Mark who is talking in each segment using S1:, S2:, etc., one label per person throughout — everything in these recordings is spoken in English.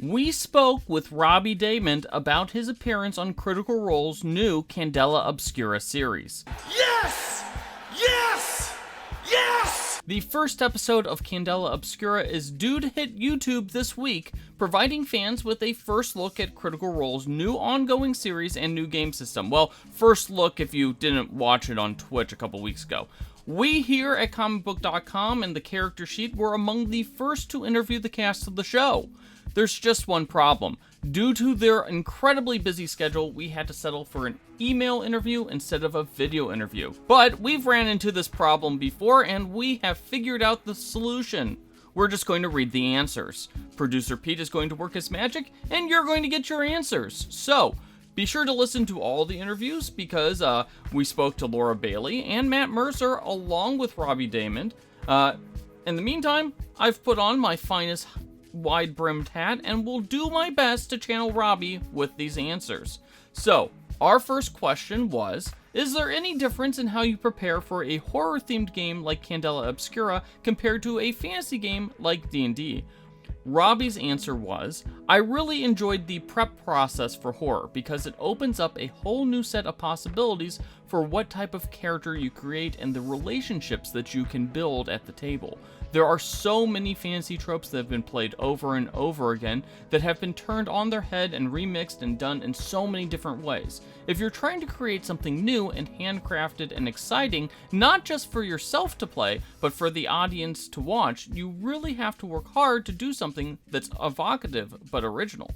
S1: We spoke with Robbie Daymond about his appearance on Critical Role's new Candela Obscura series.
S2: Yes! Yes! Yes!
S1: The first episode of Candela Obscura is due to hit YouTube this week, providing fans with a first look at Critical Role's new ongoing series and new game system. Well, first look if you didn't watch it on Twitch a couple weeks ago. We here at comicbook.com and the character sheet were among the first to interview the cast of the show. There's just one problem. Due to their incredibly busy schedule, we had to settle for an email interview instead of a video interview. But we've ran into this problem before, and we have figured out the solution. We're just going to read the answers. Producer Pete is going to work his magic, and you're going to get your answers. So, be sure to listen to all the interviews, because we spoke to Laura Bailey and Matt Mercer along with Robbie Daymond. In the meantime, I've put on my finest wide-brimmed hat and will do my best to channel Robbie with these answers. So, our first question was, is there any difference in how you prepare for a horror-themed game like Candela Obscura compared to a fantasy game like D&D? Robbie's answer was, I really enjoyed the prep process for horror because it opens up a whole new set of possibilities for what type of character you create and the relationships that you can build at the table. There are so many fantasy tropes that have been played over and over again that have been turned on their head and remixed and done in so many different ways. If you're trying to create something new and handcrafted and exciting, not just for yourself to play, but for the audience to watch, you really have to work hard to do something that's evocative but original.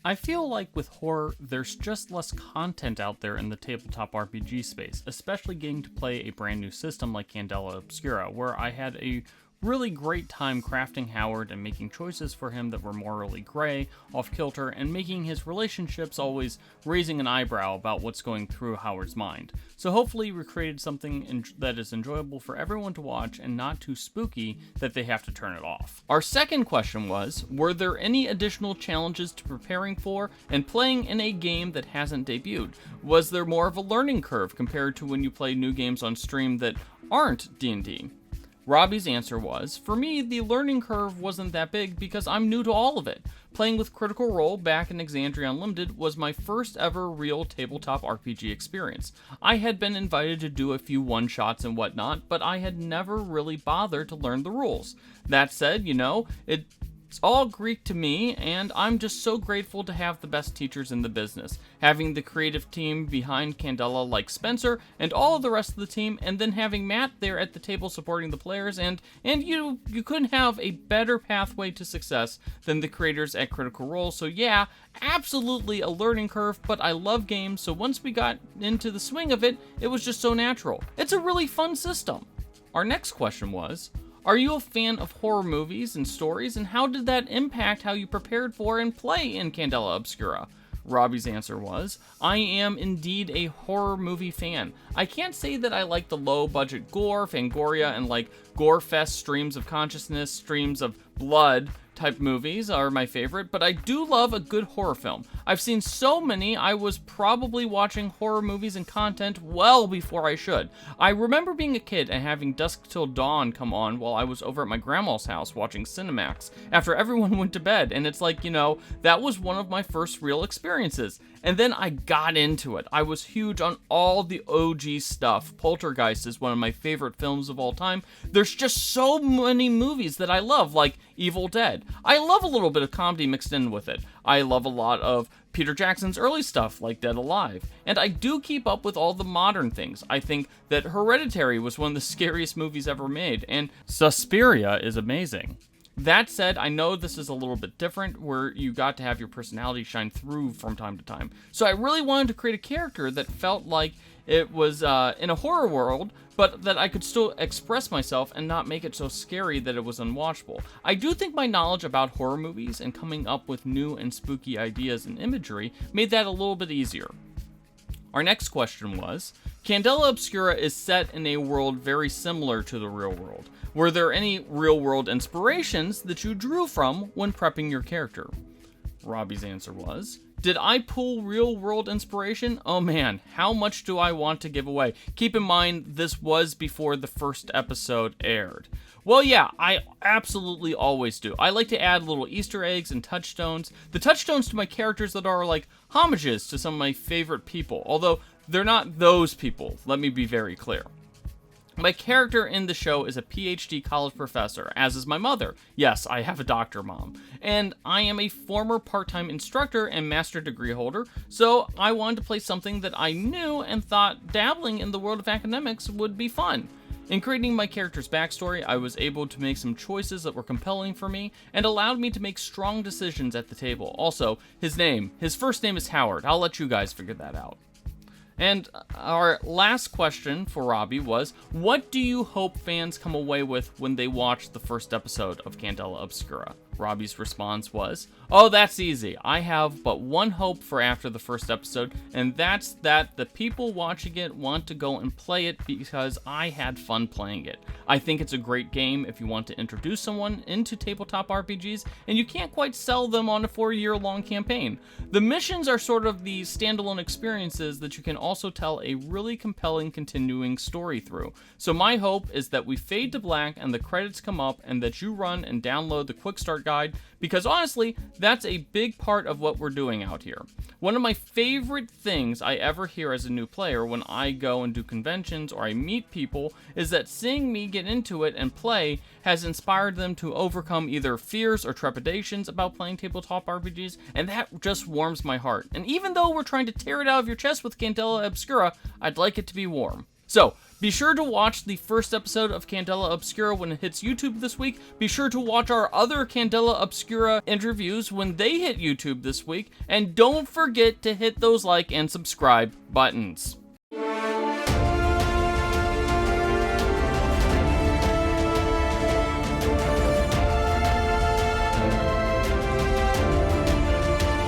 S1: I feel like with horror, there's just less content out there in the tabletop RPG space, especially getting to play a brand new system like Candela Obscura, where I had a really great time crafting Howard and making choices for him that were morally gray, off-kilter, and making his relationships always raising an eyebrow about what's going through Howard's mind. So hopefully we created something that is enjoyable for everyone to watch and not too spooky that they have to turn it off. Our second question was, were there any additional challenges to preparing for and playing in a game that hasn't debuted? Was there more of a learning curve compared to when you play new games on stream that aren't D&D? Robbie's answer was, for me, the learning curve wasn't that big because I'm new to all of it. Playing with Critical Role back in Exandria Unlimited was my first ever real tabletop RPG experience. I had been invited to do a few one-shots and whatnot, but I had never really bothered to learn the rules. That said, it's all Greek to me, and I'm just so grateful to have the best teachers in the business. Having the creative team behind Candela like Spencer and all of the rest of the team, and then having Matt there at the table supporting the players, and you couldn't have a better pathway to success than the creators at Critical Role. So yeah, absolutely a learning curve, but I love games, so once we got into the swing of it, it was just so natural. It's a really fun system. Our next question was, are you a fan of horror movies and stories, and how did that impact how you prepared for and play in Candela Obscura? Robbie's answer was, I am indeed a horror movie fan. I can't say that I like the low-budget gore, Fangoria, and like gore-fest streams of consciousness, streams of blood type movies are my favorite, but I do love a good horror film. I've seen so many, I was probably watching horror movies and content well before I should. I remember being a kid and having Dusk Till Dawn come on while I was over at my grandma's house watching Cinemax after everyone went to bed, and it's like, that was one of my first real experiences. And then I got into it. I was huge on all the OG stuff. Poltergeist is one of my favorite films of all time. There's just so many movies that I love, like Evil Dead. I love a little bit of comedy mixed in with it. I love a lot of Peter Jackson's early stuff, like Dead Alive. And I do keep up with all the modern things. I think that Hereditary was one of the scariest movies ever made, and Suspiria is amazing. That said, I know this is a little bit different, where you got to have your personality shine through from time to time. So I really wanted to create a character that felt like it was in a horror world, but that I could still express myself and not make it so scary that it was unwatchable. I do think my knowledge about horror movies and coming up with new and spooky ideas and imagery made that a little bit easier. Our next question was, Candela Obscura is set in a world very similar to the real world. Were there any real-world inspirations that you drew from when prepping your character? Robbie's answer was, Did I pull real-world inspiration? Oh man, how much do I want to give away? Keep in mind, this was before the first episode aired. Well, yeah, I absolutely always do. I like to add little Easter eggs and touchstones. The touchstones to my characters that are like homages to some of my favorite people, although they're not those people, let me be very clear. My character in the show is a PhD college professor, as is my mother. Yes, I have a doctor mom. And I am a former part-time instructor and master degree holder, so I wanted to play something that I knew and thought dabbling in the world of academics would be fun. In creating my character's backstory, I was able to make some choices that were compelling for me and allowed me to make strong decisions at the table. Also, his first name is Howard. I'll let you guys figure that out. And our last question for Robbie was, what do you hope fans come away with when they watch the first episode of Candela Obscura? Robbie's response was, oh, that's easy. I have but one hope for after the first episode, and that's that the people watching it want to go and play it because I had fun playing it. I think it's a great game if you want to introduce someone into tabletop RPGs, and you can't quite sell them on a 4-year-long campaign. The missions are sort of the standalone experiences that you can also tell a really compelling continuing story through. So my hope is that we fade to black and the credits come up and that you run and download the quick start guide, because honestly, that's a big part of what we're doing out here. One of my favorite things I ever hear as a new player when I go and do conventions or I meet people is that seeing me get into it and play has inspired them to overcome either fears or trepidations about playing tabletop RPGs, and that just warms my heart. And even though we're trying to tear it out of your chest with Candela Obscura, I'd like it to be warm. So, be sure to watch the first episode of Candela Obscura when it hits YouTube this week. Be sure to watch our other Candela Obscura interviews when they hit YouTube this week. And don't forget to hit those like and subscribe buttons.